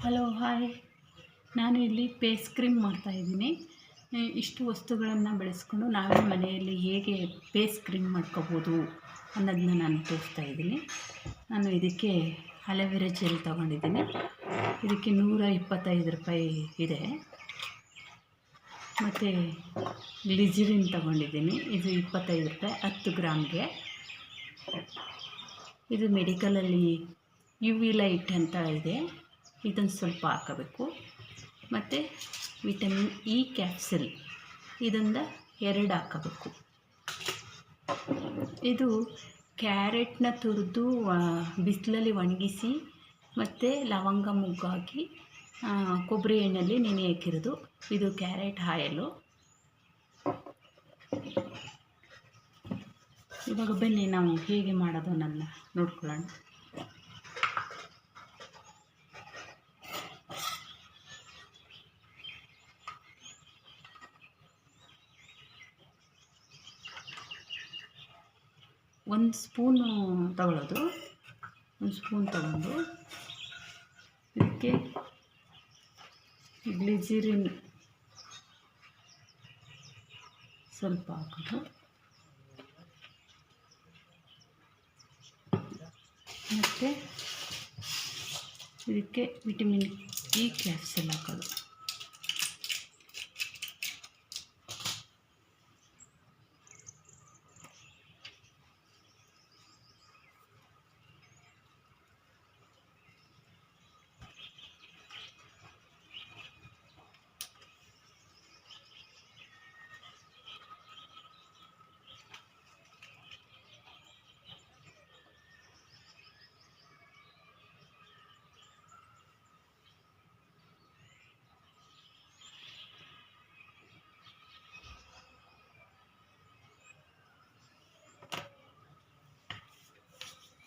Hello hi, ನಾನು ಇಲ್ಲಿ face cream ಮಾಡ್ತಾಯಿದ್ದೀನಿ. ಇಷ್ಟು ವಸ್ತುಗಳನ್ನು ಬಳಸ್ಕೊಂಡು ನಾವೇ ಮನೆಯಲ್ಲಿ ಹೇಗೆ ಫೇಸ್ ಕ್ರೀಮ್ ಮಾಡ್ಕೋಬೋದು ಅನ್ನೋದನ್ನ ನಾನು ತೋರಿಸ್ತಾ ಇದ್ದೀನಿ. ನಾನು ಇದಕ್ಕೆ ಅಲೋವೆರಾ ಜೆಲ್ ತೊಗೊಂಡಿದ್ದೀನಿ. ಇದಕ್ಕೆ 125 ರೂಪಾಯಿ ಇದೆ. ಮತ್ತು ಗ್ಲಿಜರಿನ್ ತೊಗೊಂಡಿದ್ದೀನಿ. ಇದು 25 ರೂಪಾಯಿ 10 ಗ್ರಾಮ್ಗೆ. ಇದು ಮೆಡಿಕಲಲ್ಲಿ UV ಲೈಟ್ ಅಂತ ಇದೆ, ಇದನ್ನು ಸ್ವಲ್ಪ ಹಾಕಬೇಕು. ಮತ್ತು ವಿಟಮಿನ್ E ಕ್ಯಾಪ್ಸೂಲ್ ಇದನ್ನು 2 ಹಾಕಬೇಕು. ಇದು ಕ್ಯಾರೆಟ್ನ ತುರಿದು ಬಿಸಿಲಲ್ಲಿ ಒಣಗಿಸಿ ಮತ್ತು ಲವಂಗ ಮುಗ್ಗಾಕಿ ಕೊಬ್ಬರಿ ಎಣ್ಣೆಯಲ್ಲಿ ನೆನೆ ಹಾಕಿರೋದು. ಇದು ಕ್ಯಾರೆಟ್ ಆಯಲು. ಇವಾಗ ಬನ್ನಿ ನಾವು ಹೇಗೆ ಮಾಡೋದು ನನ್ನ ನೋಡ್ಕೊಳ್ಳೋಣ. ಒಂದು ಸ್ಪೂನು ತಗೊಳ್ಳೋದು. ಒಂದು ಸ್ಪೂನ್ ತಗೊಂಡು ಇದಕ್ಕೆ ಗ್ಲಿಜರಿನ್ ಸ್ವಲ್ಪ ಹಾಕೋದು. ಮತ್ತು ಇದಕ್ಕೆ ವಿಟಮಿನ್ E ಕ್ಯಾಪ್ಸೂಲ್ ಹಾಕೋದು.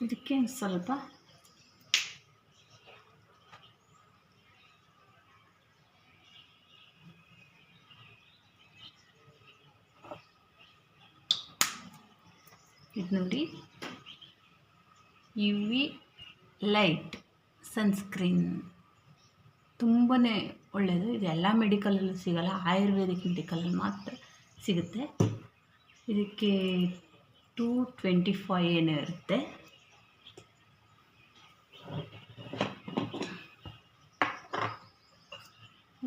ಇದಕ್ಕೆ ಸ್ವಲ್ಪ ಇದು ನೋಡಿ, UV ಲೈಟ್ ಸನ್ಸ್ಕ್ರೀನ್ ತುಂಬಾ ಒಳ್ಳೆಯದು. ಇದು ಎಲ್ಲ ಮೆಡಿಕಲಲ್ಲೂ ಸಿಗಲ್ಲ, ಆಯುರ್ವೇದಿಕ್ ಮೆಡಿಕಲಲ್ಲಿ ಮಾತ್ರ ಸಿಗುತ್ತೆ. ಇದಕ್ಕೆ 225 ಏನೋ ಇರುತ್ತೆ.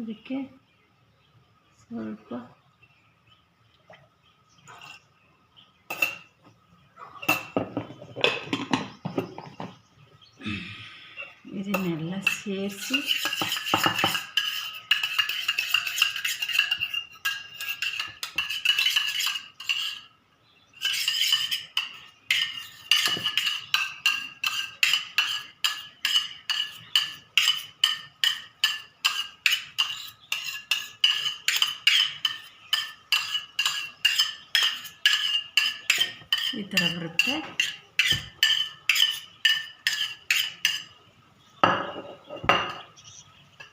ಅದಕ್ಕೆ ಸ್ವಲ್ಪ ಇದನ್ನೆಲ್ಲ ಸೇರಿಸಿ ಈ ಥರ ಬರುತ್ತೆ.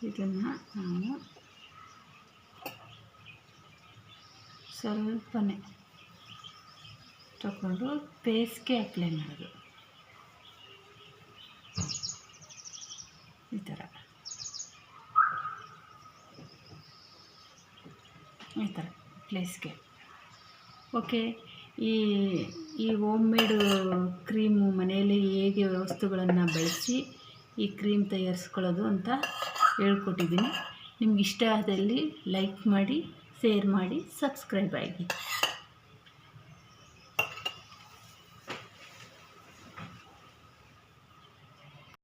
ಇದನ್ನು ನಾವು ಸ್ವಲ್ಪನೇ ತಗೊಂಡು ಫೇಸ್ಗೆ ಅಪ್ಲೈ ಮಾಡೋದು. ಈ ಥರ ಫೇಸ್ಗೆ. ಓಕೆ, ಈ ಹೋಮ್ ಮೇಡ್ ಕ್ರೀಮು ಮನೆಯಲ್ಲಿ ಹೇಗೆ ವಸ್ತುಗಳನ್ನು ಬಳಸಿ ಈ ಕ್ರೀಮ್ ತಯಾರಿಸ್ಕೊಳ್ಳೋದು ಅಂತ ಹೇಳ್ಕೊಟ್ಟಿದ್ದೀನಿ. ನಿಮ್ಗೆ ಇಷ್ಟ ಆದಲ್ಲಿ ಲೈಕ್ ಮಾಡಿ, ಶೇರ್ ಮಾಡಿ, ಸಬ್ಸ್ಕ್ರೈಬ್ ಆಗಿ.